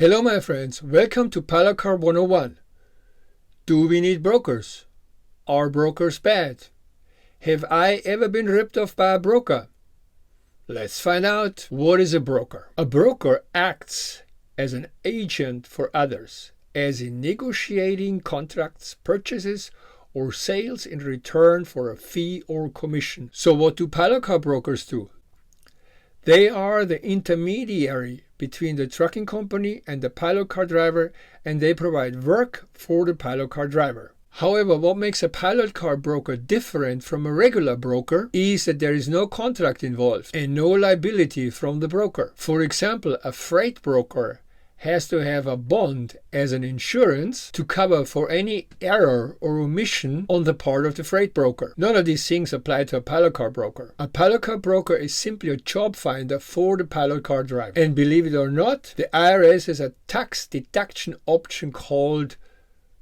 Hello my friends, welcome to Pilot Car 101. Do we need brokers? Are brokers bad? Have I ever been ripped off by a broker? Let's find out. What is a broker? A broker acts as an agent for others, as in negotiating contracts, purchases, or sales in return for a fee or commission. So what do pilot car brokers do? They are the intermediary between the trucking company and the pilot car driver, and they provide work for the pilot car driver. However, what makes a pilot car broker different from a regular broker is that there is no contract involved and no liability from the broker. For example, a freight broker has to have a bond as an insurance to cover for any error or omission on the part of the freight broker. None of these things apply to a pilot car broker. A pilot car broker is simply a job finder for the pilot car driver. And believe it or not, the IRS has a tax deduction option called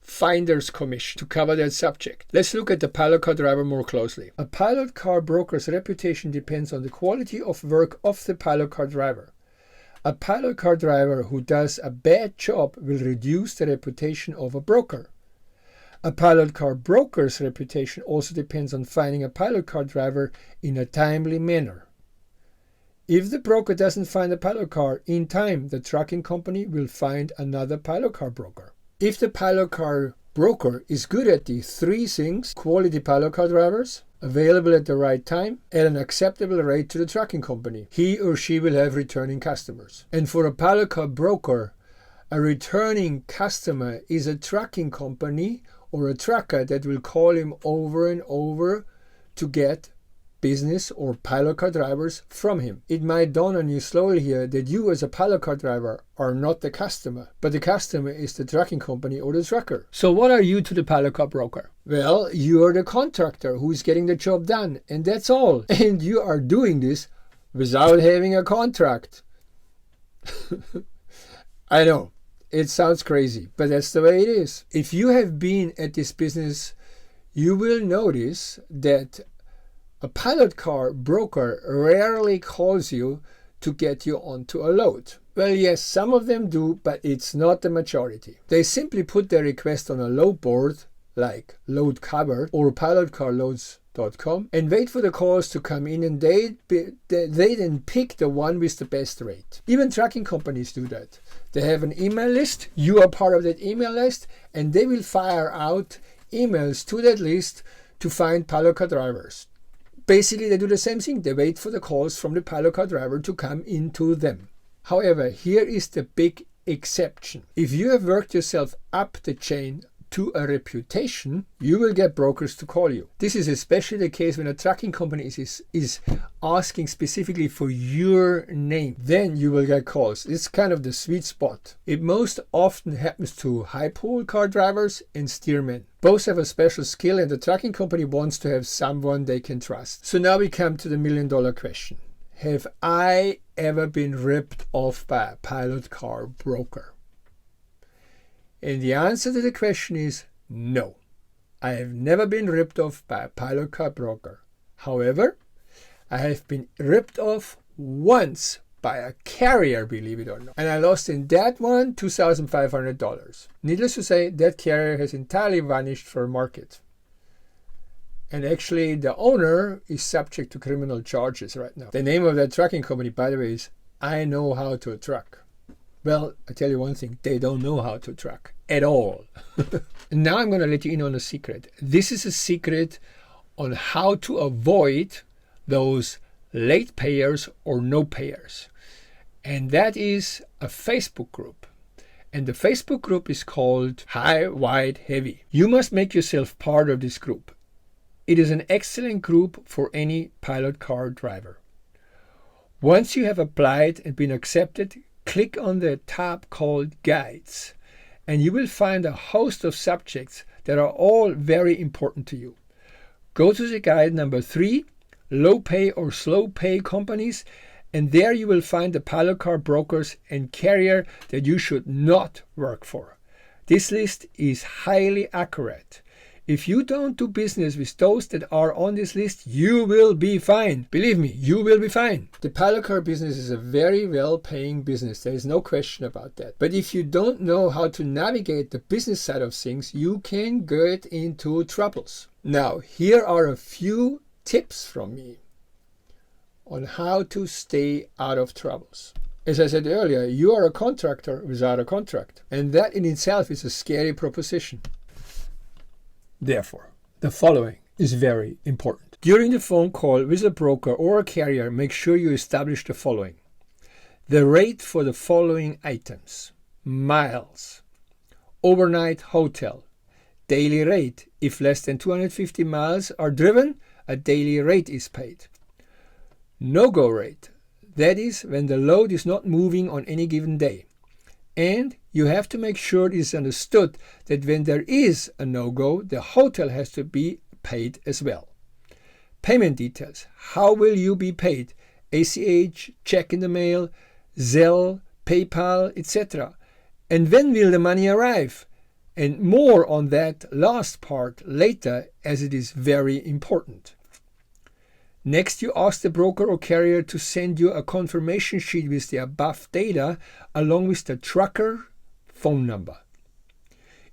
finder's commission to cover that subject. Let's look at the pilot car driver more closely. A pilot car broker's reputation depends on the quality of work of the pilot car driver. A pilot car driver who does a bad job will reduce the reputation of a broker. A pilot car broker's reputation also depends on finding a pilot car driver in a timely manner. If the broker doesn't find a pilot car in time, the trucking company will find another pilot car broker. If the pilot car broker is good at the three things: quality pilot car drivers, available at the right time, at an acceptable rate to the trucking company, he or she will have returning customers. And for a pilot car broker, a returning customer is a trucking company or a trucker that will call him over and over to get business or pilot car drivers from him. It might dawn on you slowly here that you as a pilot car driver are not the customer, but the customer is the trucking company or the trucker. So what are you to the pilot car broker? Well, you are the contractor who is getting the job done, and that's all. And you are doing this without having a contract. I know, it sounds crazy, but that's the way it is. If you have been at this business, you will notice that a pilot car broker rarely calls you to get you onto a load. Well, yes, some of them do, but it's not the majority. They simply put their request on a load board like Load Cover or pilotcarloads.com and wait for the calls to come in, and they then pick the one with the best rate. Even trucking companies do that. They have an email list. You are part of that email list, and they will fire out emails to that list to find pilot car drivers. Basically, they do the same thing. They wait for the calls from the pilot car driver to come into them. However, here is the big exception. If you have worked yourself up the chain to a reputation, you will get brokers to call you. This is especially the case when a trucking company is asking specifically for your name. Then you will get calls. It's kind of the sweet spot. It most often happens to high-pole car drivers and steermen. Both have a special skill, and the trucking company wants to have someone they can trust. So now we come to the million-dollar question. Have I ever been ripped off by a pilot car broker? And the answer to the question is no. I have never been ripped off by a pilot car broker. However, I have been ripped off once by a carrier, believe it or not. And I lost in that one $2,500. Needless to say, that carrier has entirely vanished from market. And actually, the owner is subject to criminal charges right now. The name of that trucking company, by the way, is I Know How to Truck. Well, I tell you one thing, they don't know how to truck at all. Now I'm going to let you in on a secret. This is a secret on how to avoid those late payers or no payers. And that is a Facebook group. And the Facebook group is called High, Wide, Heavy. You must make yourself part of this group. It is an excellent group for any pilot car driver. Once you have applied and been accepted, click on the tab called Guides, and you will find a host of subjects that are all very important to you. Go to the guide number 3, Low Pay or Slow Pay Companies, and there you will find the pilot car brokers and carrier that you should not work for. This list is highly accurate. If you don't do business with those that are on this list, you will be fine. Believe me, you will be fine. The pilot car business is a very well-paying business. There is no question about that. But if you don't know how to navigate the business side of things, you can get into troubles. Now, here are a few tips from me on how to stay out of troubles. As I said earlier, you are a contractor without a contract. And that in itself is a scary proposition. Therefore, the following is very important. During the phone call with a broker or a carrier, make sure you establish the following. The rate for the following items: miles, overnight hotel, daily rate. If less than 250 miles are driven, a daily rate is paid. No-go rate. That is when the load is not moving on any given day. And you have to make sure it is understood that when there is a no-go, the hotel has to be paid as well. Payment details. How will you be paid? ACH, check in the mail, Zelle, PayPal, etc. And when will the money arrive? And more on that last part later, as it is very important. Next, you ask the broker or carrier to send you a confirmation sheet with the above data along with the trucker phone number.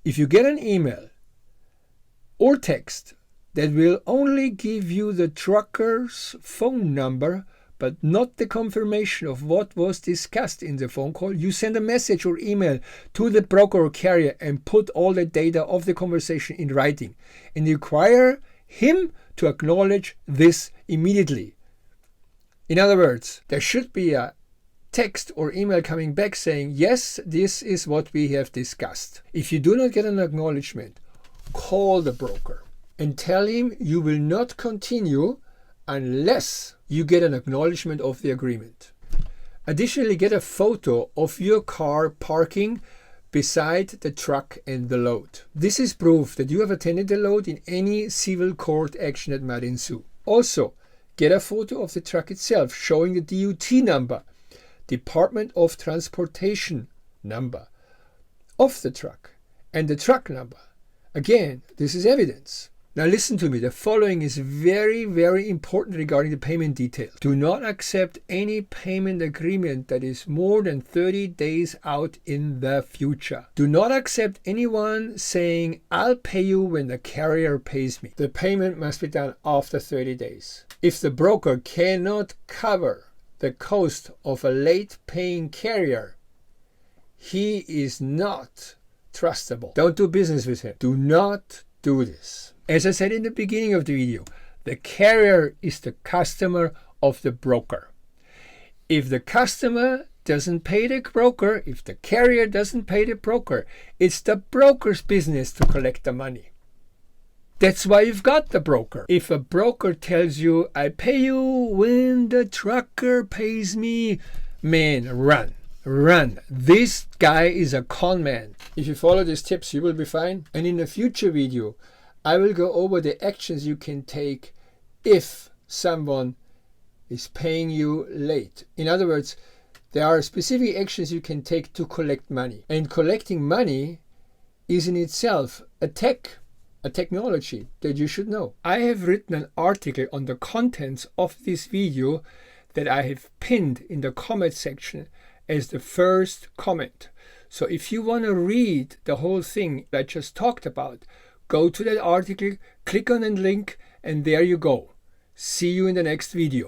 If you get an email or text that will only give you the trucker's phone number but not the confirmation of what was discussed in the phone call, you send a message or email to the broker or carrier and put all the data of the conversation in writing and require him to acknowledge this immediately. In other words, there should be a text or email coming back saying, yes, this is what we have discussed. If you do not get an acknowledgement, call the broker and tell him you will not continue unless you get an acknowledgement of the agreement. Additionally, get a photo of your car parking beside the truck and the load. This is proof that you have attended the load in any civil court action that might ensue. Also, get a photo of the truck itself showing the DOT number, Department of Transportation number of the truck, and the truck number. Again, this is evidence. Now listen to me, the following is very, very important regarding the payment details. Do not accept any payment agreement that is more than 30 days out in the future. Do not accept anyone saying, I'll pay you when the carrier pays me. The payment must be done after 30 days. If the broker cannot cover the cost of a late paying carrier, he is not trustable. Don't do business with him. Do not do this. As I said in the beginning of the video, the carrier is the customer of the broker. If the customer doesn't pay the broker, if the carrier doesn't pay the broker, it's the broker's business to collect the money. That's why you've got the broker. If a broker tells you, I pay you when the trucker pays me, man, run. Run. This guy is a con man. If you follow these tips, you will be fine. And in a future video, I will go over the actions you can take if someone is paying you late. In other words, there are specific actions you can take to collect money. And collecting money is in itself a technology that you should know. I have written an article on the contents of this video that I have pinned in the comment section as the first comment. So if you want to read the whole thing I just talked about, go to that article, click on the link, and there you go. See you in the next video.